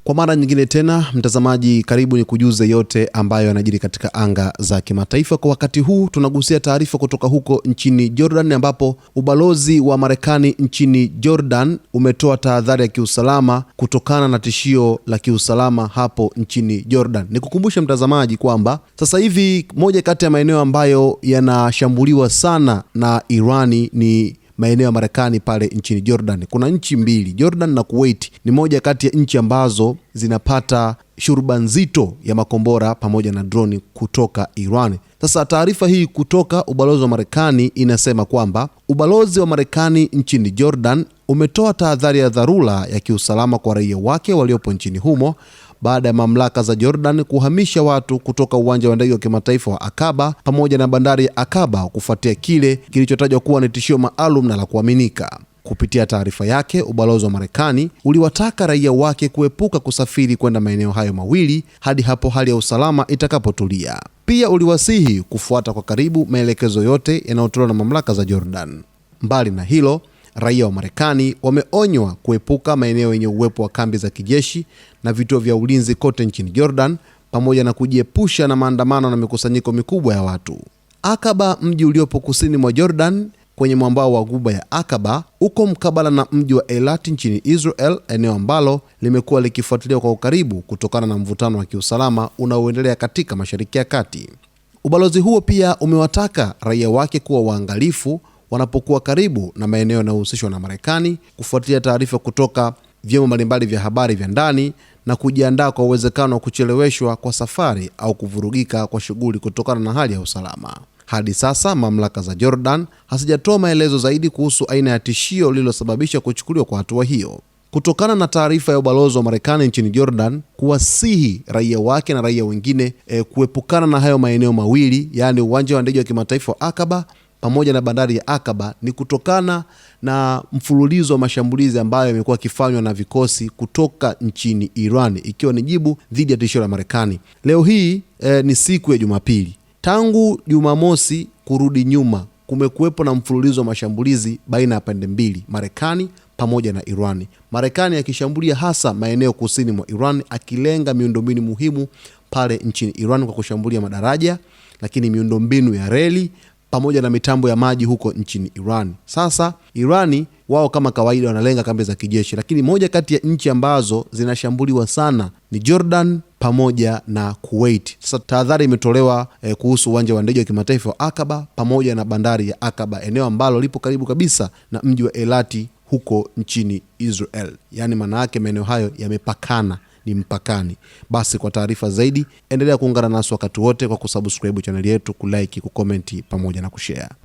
Kwa mara nyingine tena, mtazamaji, karibu ni kujuze yote ambayo yanajiri katika anga za kimataifa. Kwa wakati huu tunagusia taarifa kutoka huko nchini Jordan, ambapo ubalozi wa Marekani nchini Jordan umetoa tahadhari ya kiusalama kutokana na tishio la kiusalama hapo nchini Jordan. Nikukumbushe mtazamaji kwamba sasa hivi moja kati ya maeneo ambayo yanashambuliwa sana na Irani ni maeneo ya Marekani pale nchini Jordan. Kuna nchi mbili, Jordan na Kuwait, ni moja kati ya nchi ambazo zinapata shuruba nzito ya makombora pamoja na droni kutoka Iran. Sasa taarifa hii kutoka ubalozi wa Marekani inasema kwamba ubalozi wa Marekani nchini Jordan umetoa tahadhari ya dharura ya kiusalama kwa raia wake waliopo nchini humo baada ya mamlaka za Jordan kuhamisha watu kutoka uwanja wa ndege wa kimataifa wa Aqaba pamoja na bandari ya Aqaba kufuatia kile kilichotajwa kuwa ni tishio maalum na la kuaminika. Kupitia taarifa yake, ubalozi wa Marekani uliwataka raia wake kuepuka kusafiri kwenda maeneo hayo mawili hadi hapo hali ya usalama itakapotulia. Pia uliwasihi kufuata kwa karibu maelekezo yote yanayotolewa na mamlaka za Jordan. Mbali na hilo, raia wa Marekani wameonywa kuepuka maeneo yenye uwepo wa kambi za kijeshi na vituo vya ulinzi kote nchini Jordan pamoja na kujiepusha na maandamano na mikusanyiko mikubwa ya watu. Aqaba, mji uliopo kusini mwa Jordan kwenye mwambao wa Ghuba ya Aqaba, uko mkabala na mji wa Eilat nchini Israel, eneo ambalo limekuwa likifuatiliwa kwa ukaribu kutokana na mvutano wa kiusalama unaoendelea katika Mashariki ya Kati. Ubalozi huo pia umewataka raia wake kuwa waangalifu wanapokuwa karibu na maeneo yanayohusishwa na Marekani, kufuatilia taarifa kutoka vyombo mbalimbali vya habari vya ndani na kujiandaa kwa uwezekano wa kucheleweshwa kwa safari au kuvurugika kwa shughuli kutokana na hali ya usalama. Hadi sasa mamlaka za Jordan hazijatoa maelezo zaidi kuhusu aina ya tishio lililosababisha kuchukuliwa kwa hatua hiyo. Kutokana na taarifa ya ubalozi wa Marekani nchini Jordan kuwasihi raia wake na raia wengine kuepukana na hayo maeneo mawili, yaani uwanja wa ndege wa kimataifa wa Aqaba pamoja na bandari ya Aqaba, ni kutokana na mfululizo wa mashambulizi ambayo yamekuwa yakifanywa na vikosi kutoka nchini Iran, ikiwa ni jibu dhidi ya tishio la Marekani. Leo hii ni siku ya Jumapili. Tangu Jumamosi kurudi nyuma kumekuwepo na mfululizo wa mashambulizi baina ya pande mbili, Marekani pamoja na Iran. Marekani akishambulia hasa maeneo kusini mwa Iran, akilenga miundombinu muhimu pale nchini Iran kwa kushambulia madaraja, lakini miundombinu ya reli pamoja na mitambo ya maji huko nchini Iran. Sasa Irani wao kama kawaida wanalenga kambi za kijeshi, lakini moja kati ya nchi ambazo zinashambuliwa sana ni Jordan pamoja na Kuwait. Sasa tahadhari imetolewa kuhusu uwanja wa ndege wa kimataifa wa Aqaba pamoja na bandari ya Aqaba, eneo ambalo lipo karibu kabisa na mji wa Eilat huko nchini Israel. Yaani maana yake maeneo hayo yamepakana, ni mpakani. Basi kwa taarifa zaidi endelea kuungana nasi wakati wote kwa kusubscribe channel yetu, kulike, kucomment pamoja na kushare.